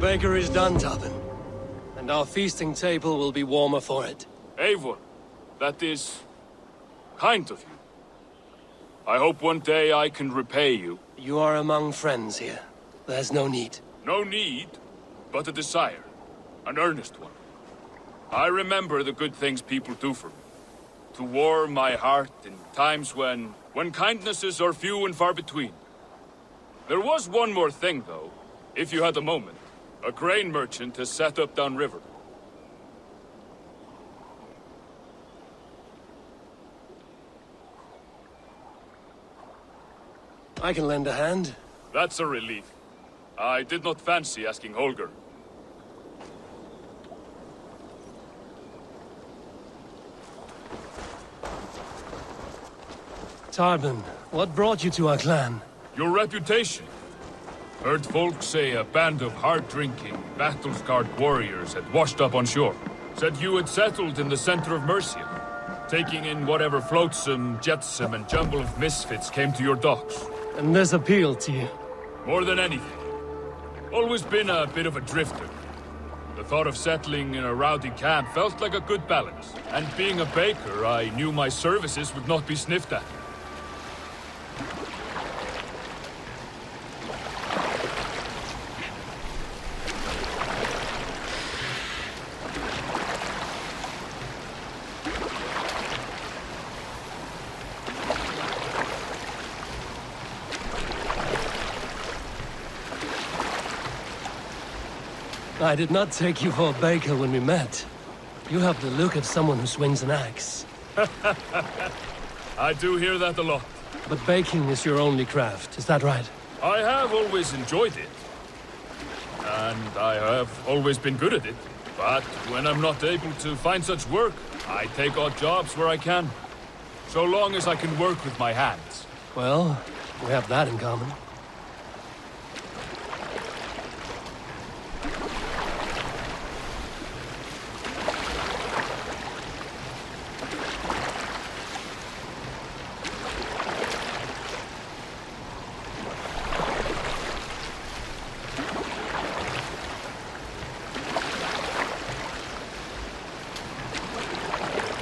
baker is done, Tarben. And our feasting table will be warmer for it. Eivor, that is kind of you. I hope one day I can repay you. You are among friends here. There's no need. No need, but a desire. An earnest one. I remember the good things people do for me. To warm my heart in times when kindnesses are few and far between. There was one more thing, though, if you had a moment. A grain merchant has set up downriver. I can lend a hand. That's a relief. I did not fancy asking Holger. Tarben, what brought you to our clan? Your reputation. Heard folk say a band of hard-drinking, battle-scarred warriors had washed up on shore. Said you had settled in the center of Mercia, taking in whatever flotsam, jetsam, and jumble of misfits came to your docks. And this appealed to you? More than anything. Always been a bit of a drifter. The thought of settling in a rowdy camp felt like a good balance. And being a baker, I knew my services would not be sniffed at. I did not take you for a baker when we met. You have the look of someone who swings an axe. I do hear that a lot. But baking is your only craft, is that right? I have always enjoyed it. And I have always been good at it. But when I'm not able to find such work, I take odd jobs where I can. So long as I can work with my hands. Well, we have that in common.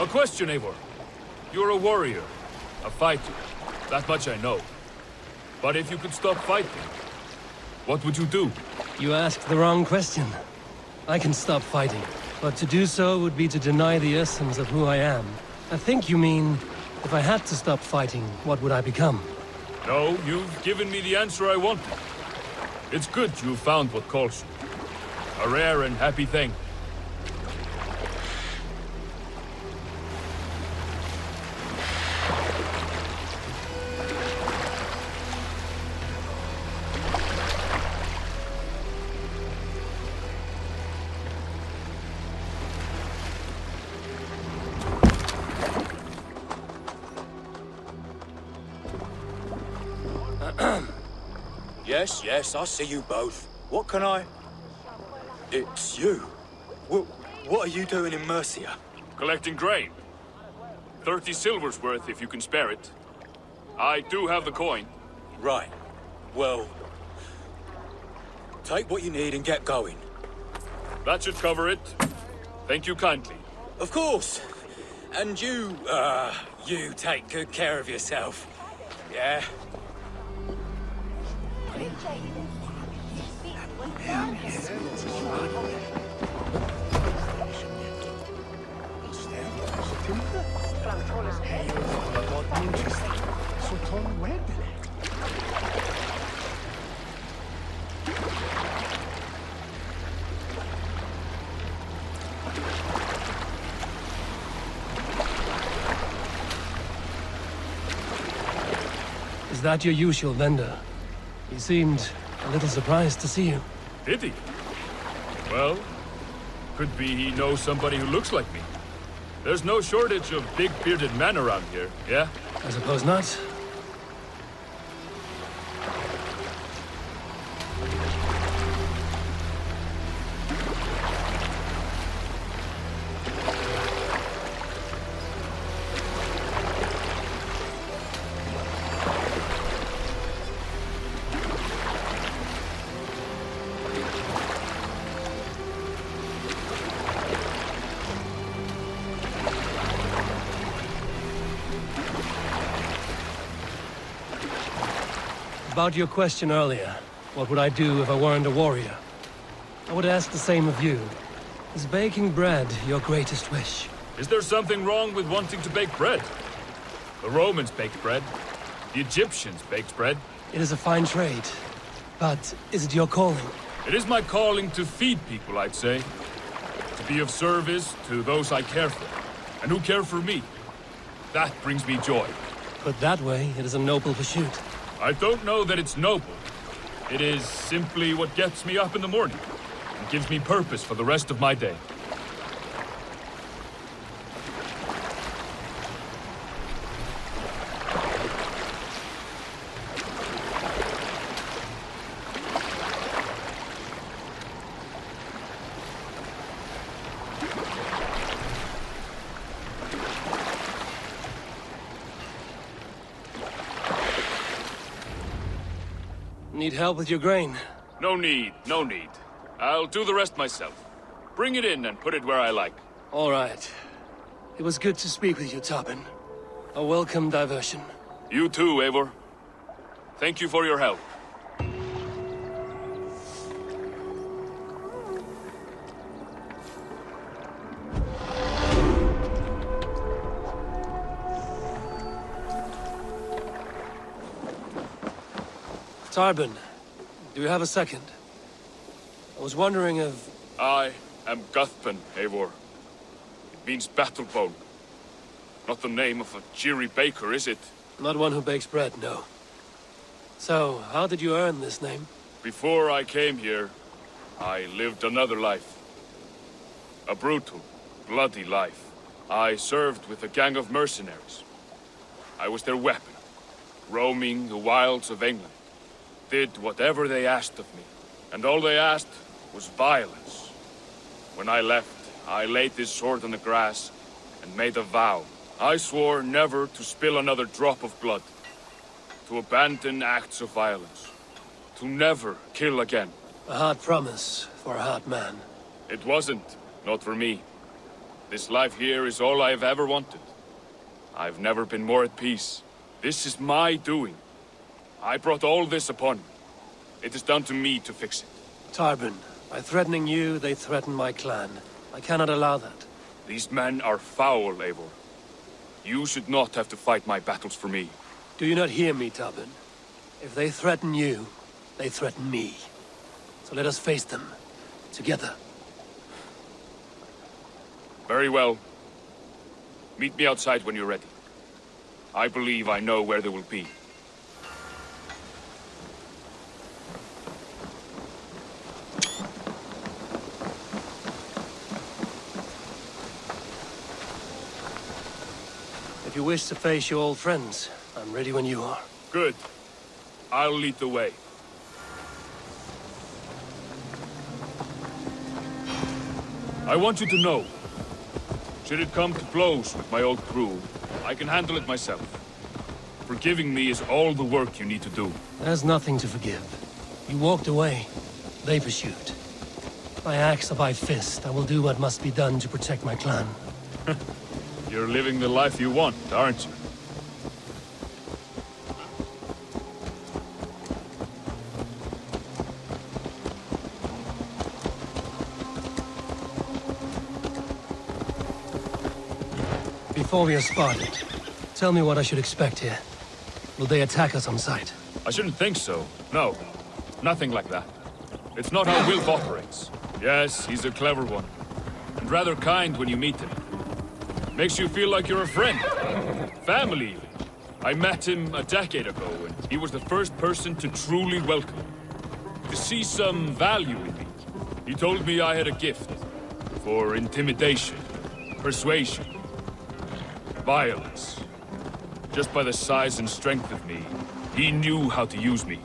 A question, Eivor. You're a warrior, a fighter. That much I know. But if you could stop fighting, what would you do? You asked the wrong question. I can stop fighting, but to do so would be to deny the essence of who I am. I think you mean, if I had to stop fighting, what would I become? No, you've given me the answer I wanted. It's good you found what calls you. A rare and happy thing. Yes, I see you both. What can I... It's you. What are you doing in Mercia? Collecting grain. 30 silver's worth if you can spare it. I do have the coin. Right. Well... take what you need and get going. That should cover it. Thank you kindly. Of course. And you take good care of yourself. Yeah? Is that your usual vendor? He seemed a little surprised to see you. Did he? Well, could be he knows somebody who looks like me. There's no shortage of big bearded men around here, yeah? I suppose not. About your question earlier, what would I do if I weren't a warrior? I would ask the same of you. Is baking bread your greatest wish? Is there something wrong with wanting to bake bread? The Romans baked bread. The Egyptians baked bread. It is a fine trade. But is it your calling? It is my calling to feed people, I'd say. To be of service to those I care for, and who care for me. That brings me joy. Put that way, it is a noble pursuit. I don't know that it's noble. It is simply what gets me up in the morning, and gives me purpose for the rest of my day. Need help with your grain? No need, no need. I'll do the rest myself. Bring it in and put it where I like. All right. It was good to speak with you, Tarben. A welcome diversion. You too, Eivor. Thank you for your help. Tarben, do you have a second? I was wondering if... I am Guthpen, Eivor. It means battle bone. Not the name of a cheery baker, is it? Not one who bakes bread, no. So, how did you earn this name? Before I came here, I lived another life. A brutal, bloody life. I served with a gang of mercenaries. I was their weapon, roaming the wilds of England. Did whatever they asked of me, and all they asked was violence. When I left, I laid this sword on the grass and made a vow. I swore never to spill another drop of blood, to abandon acts of violence, to never kill again. A hard promise for a hard man. It wasn't, not for me. This life here is all I've ever wanted. I've never been more at peace. This is my doing. I brought all this upon me. It is down to me to fix it. Tarben, by threatening you, they threaten my clan. I cannot allow that. These men are foul, Eivor. You should not have to fight my battles for me. Do you not hear me, Tarben? If they threaten you, they threaten me. So let us face them, together. Very well. Meet me outside when you're ready. I believe I know where they will be. If you wish to face your old friends, I'm ready when you are. Good. I'll lead the way. I want you to know, should it come to blows with my old crew, I can handle it myself. Forgiving me is all the work you need to do. There's nothing to forgive. You walked away. They pursued. By axe or by fist, I will do what must be done to protect my clan. You're living the life you want, aren't you? Before we are spotted, tell me what I should expect here. Will they attack us on sight? I shouldn't think so. No. Nothing like that. It's not how Wilf operates. Yes, he's a clever one. And rather kind when you meet him. Makes you feel like you're a friend. Family, even. I met him a decade ago, and he was the first person to truly welcome me. To see some value in me. He told me I had a gift. For intimidation. Persuasion. Violence. Just by the size and strength of me, he knew how to use me.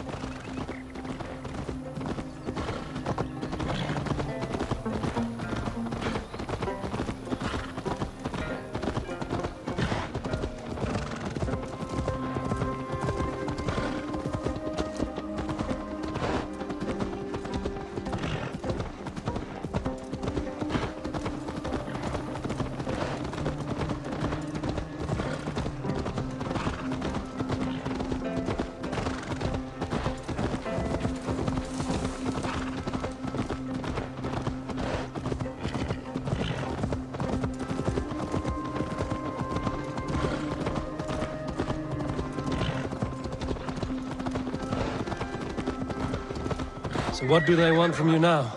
So what do they want from you now?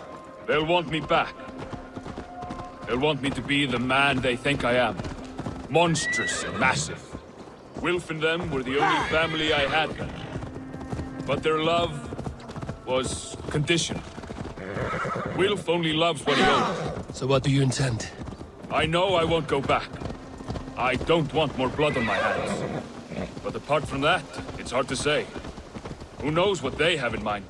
They'll want me back. They'll want me to be the man they think I am. Monstrous and massive. Wilf and them were the only family I had then. But their love was conditional. Wilf only loves what he owns. So what do you intend? I know I won't go back. I don't want more blood on my hands. But apart from that, it's hard to say. Who knows what they have in mind?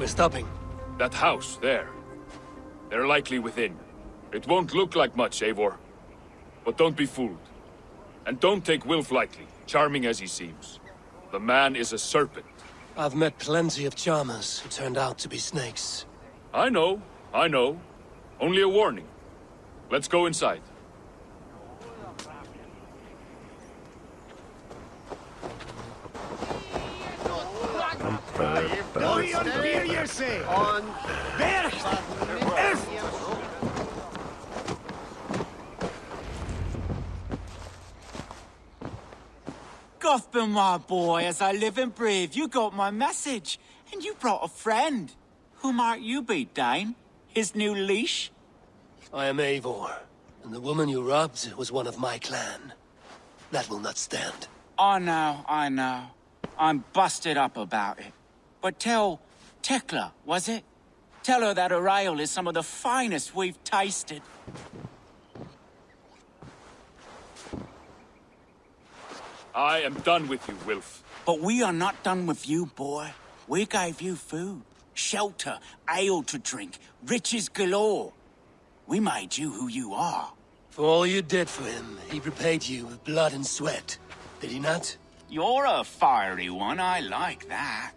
Stopping. That house, there. They're likely within. It won't look like much, Eivor. But don't be fooled. And don't take Wilf lightly, charming as he seems. The man is a serpent. I've met plenty of charmers who turned out to be snakes. I know. Only a warning. Let's go inside. Gothbin, my boy, as I live and breathe, you got my message. And you brought a friend. Who might you be, Dane? His new leash? I am Eivor, and the woman you robbed was one of my clan. That will not stand. I know. I'm busted up about it. But tell Tekla, was it? Tell her that her ale is some of the finest we've tasted. I am done with you, Wilf. But we are not done with you, boy. We gave you food, shelter, ale to drink, riches galore. We made you who you are. For all you did for him, he repaid you with blood and sweat. Did he not? You're a fiery one, I like that.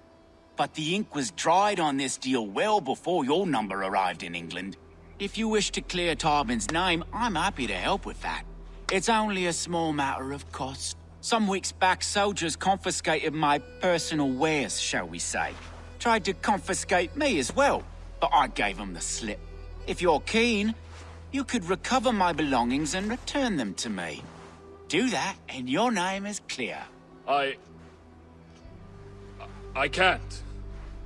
But the ink was dried on this deal well before your number arrived in England. If you wish to clear Tarben's name, I'm happy to help with that. It's only a small matter of cost. Some weeks back, soldiers confiscated my personal wares, shall we say. Tried to confiscate me as well, but I gave them the slip. If you're keen, you could recover my belongings and return them to me. Do that, and your name is clear. I can't.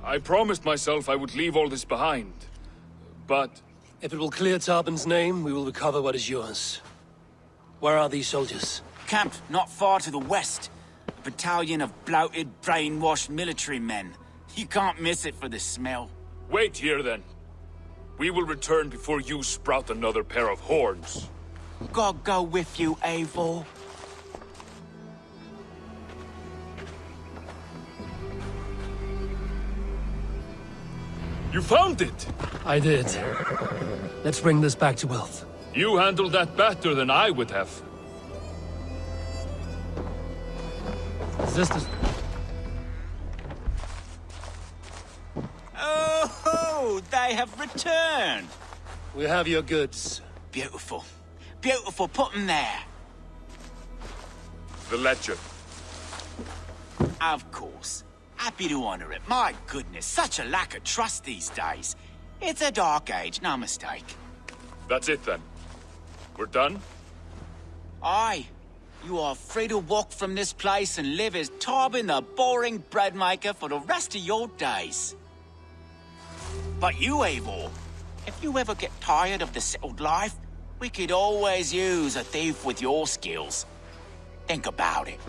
I promised myself I would leave all this behind. But... If it will clear Tarben's name, we will recover what is yours. Where are these soldiers? Camped not far to the west. A battalion of bloated, brainwashed military men. You can't miss it for the smell. Wait here, then. We will return before you sprout another pair of horns. God go with you, Eivor. You found it! I did. Let's bring this back to Wilf. You handled that better than I would have. Is this the... Oh, they have returned. We have your goods. Beautiful. Beautiful, put them there. The ledger. Of course. Happy to honor it. My goodness, such a lack of trust these days. It's a dark age, no mistake. That's it, then. We're done? Aye. You are free to walk from this place and live as Tarben the boring bread maker for the rest of your days. But you, Eivor, if you ever get tired of the settled life, we could always use a thief with your skills. Think about it.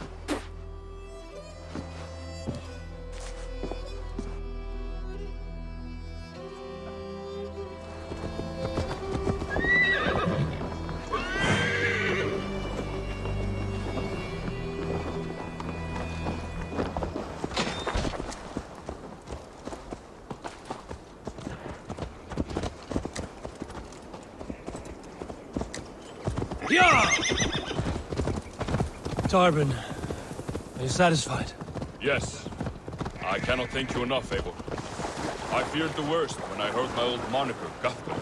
Tarben, are you satisfied? Yes. I cannot thank you enough, Abel. I feared the worst when I heard my old moniker, Guthrum.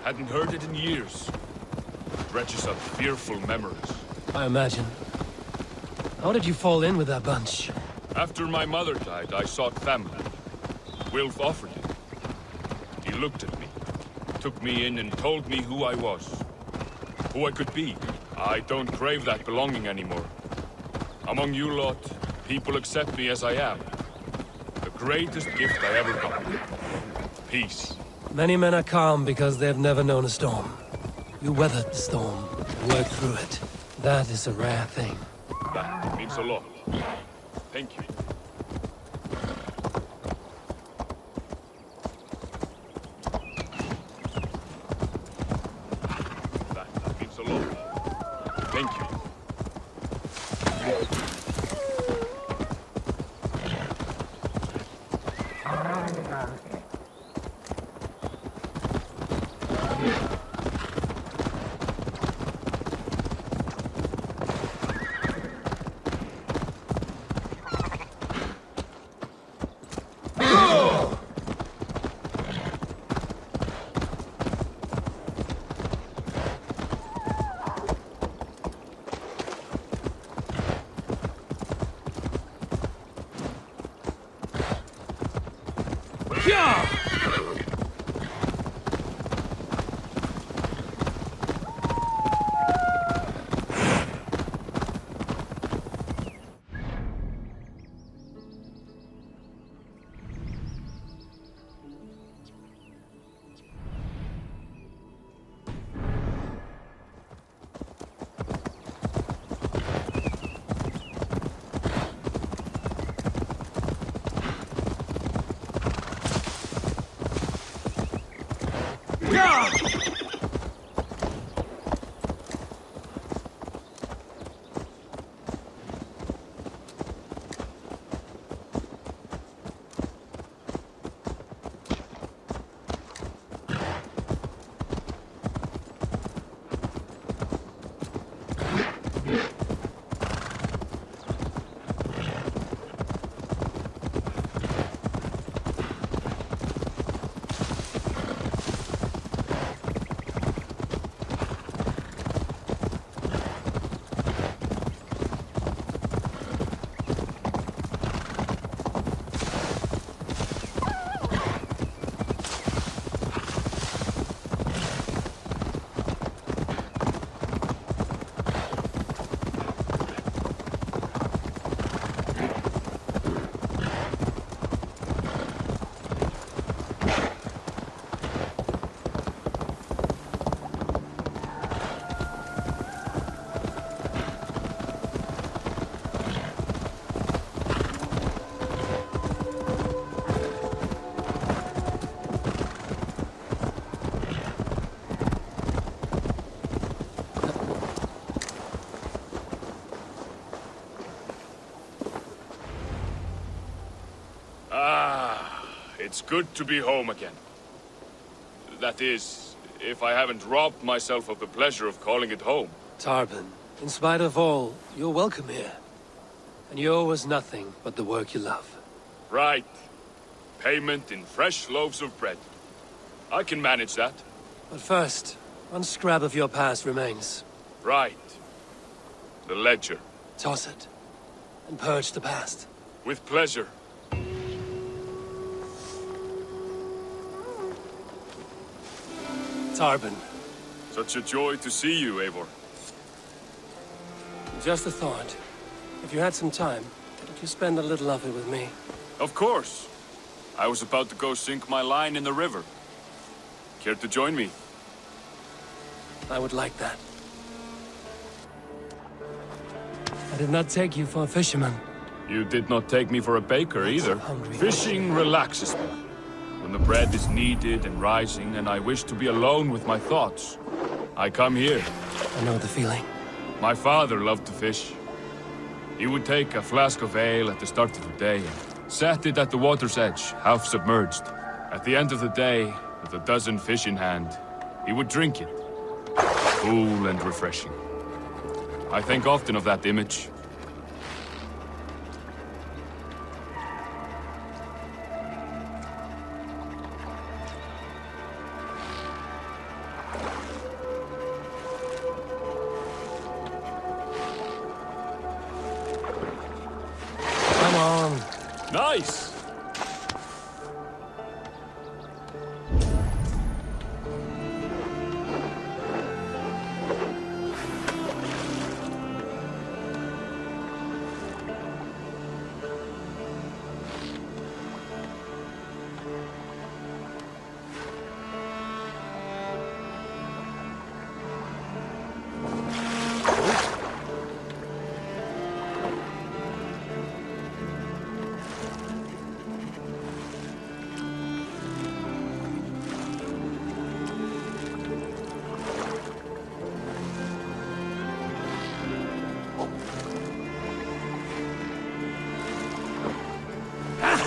Hadn't heard it in years. It dredges up fearful memories. I imagine. How did you fall in with that bunch? After my mother died, I sought family. Wilf offered it. He looked at me, took me in and told me who I was. Who I could be. I don't crave that belonging anymore. Among you lot, people accept me as I am. The greatest gift I ever got. Peace. Many men are calm because they have never known a storm. You weathered the storm, worked through it. That is a rare thing. That means a lot. Thank you. That means a lot. Thank you. It's good to be home again. That is, if I haven't robbed myself of the pleasure of calling it home. Tarben, in spite of all, you're welcome here. And you owe us nothing but the work you love. Right. Payment in fresh loaves of bread. I can manage that. But first, one scrap of your past remains. Right. The ledger. Toss it, and purge the past. With pleasure. Tarben, Such a joy to see you, Eivor. just a thought. If you had some time, could you spend a little of it with me? Of course. I was about to go sink my line in the river. Care to join me? I would like that. I did not take you for a fisherman. You did not take me for a baker either. hungry. Fishing relaxes me. When the bread is kneaded and rising and I wish to be alone with my thoughts, I come here. I know the feeling. My father loved to fish. He would take a flask of ale at the start of the day and set it at the water's edge, half submerged. At the end of the day, with a dozen fish in hand, he would drink it. Cool and refreshing. I think often of that image. Come on. Nice!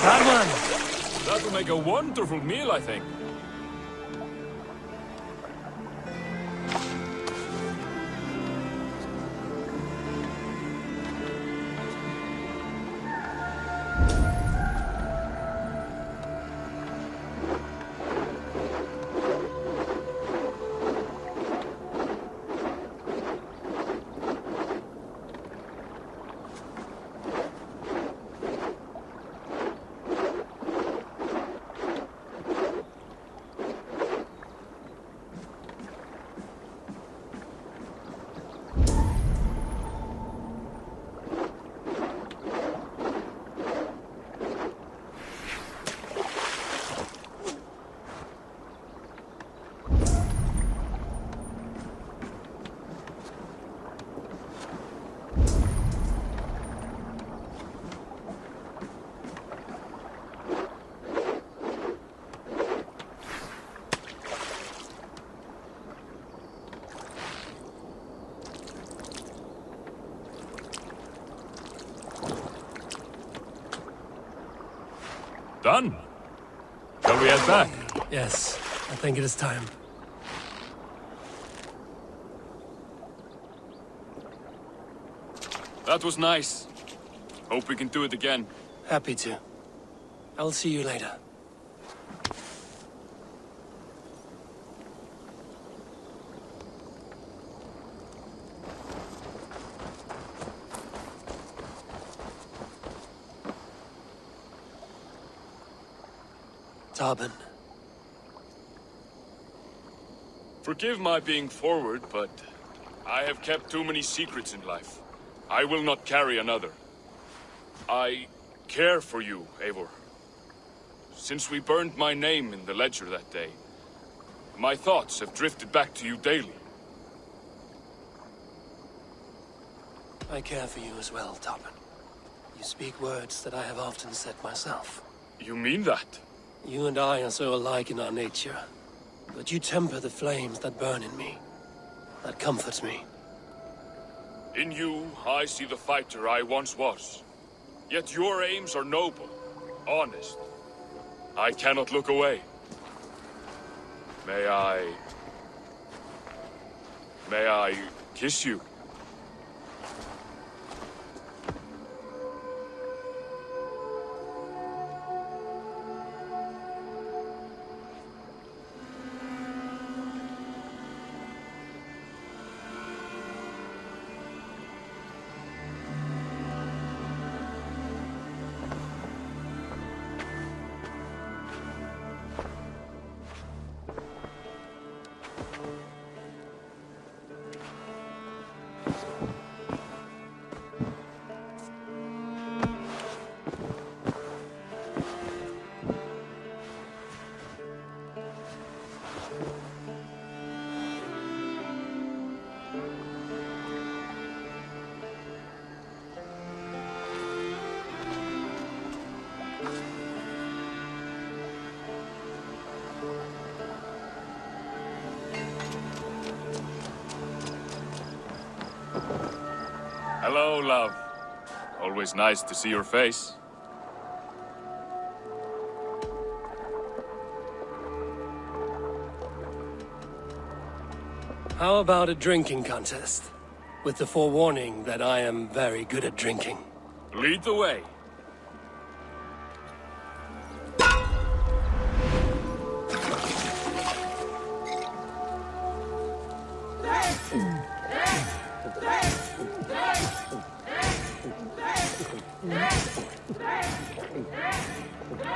That one! That'll make a wonderful meal, I think. Done. Shall we head back? Yes, I think it is time. That was nice. Hope we can do it again. Happy to. I'll see you later. Tarben. Forgive my being forward, but I have kept too many secrets in life. I will not carry another. I care for you, Eivor. Since we burned my name in the ledger that day, my thoughts have drifted back to you daily. I care for you as well, Tarben. You speak words that I have often said myself. You mean that? You and I are so alike in our nature, but you temper the flames that burn in me. That comforts me. In you, I see the fighter I once was. Yet your aims are noble, honest. I cannot look away. May I kiss you? Hello, love. Always nice to see your face. How about a drinking contest? With the forewarning that I am very good at drinking. Lead the way.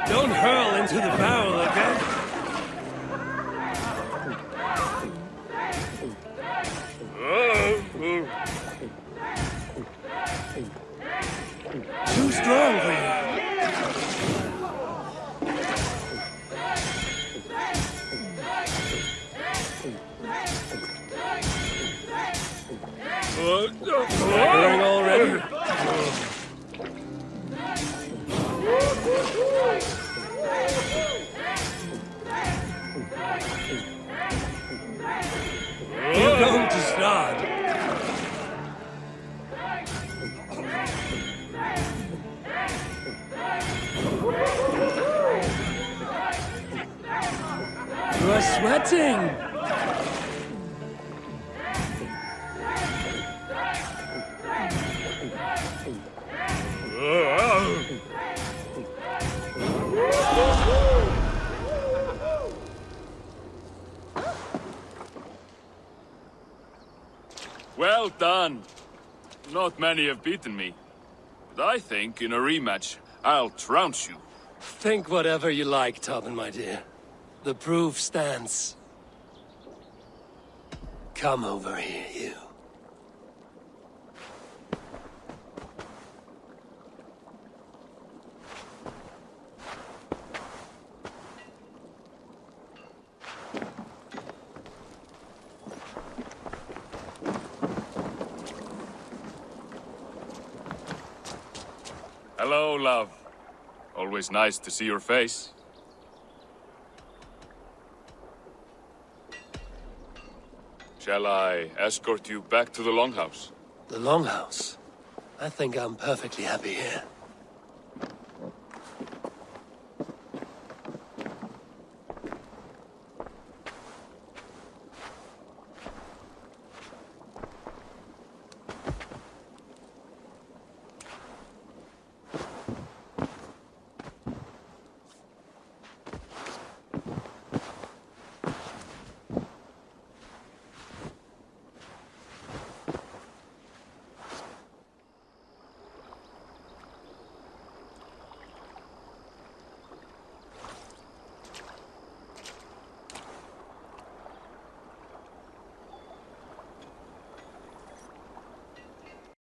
Don't hurl into the barrel again. Too strong for you. Staggering already? You're going to start. You are sweating. Well done. Not many have beaten me. But I think in a rematch, I'll trounce you. Think whatever you like, Tarben, my dear. The proof stands. Come over here, you. Hello, love. Always nice to see your face. Shall I escort you back to the Longhouse? The Longhouse? I think I'm perfectly happy here.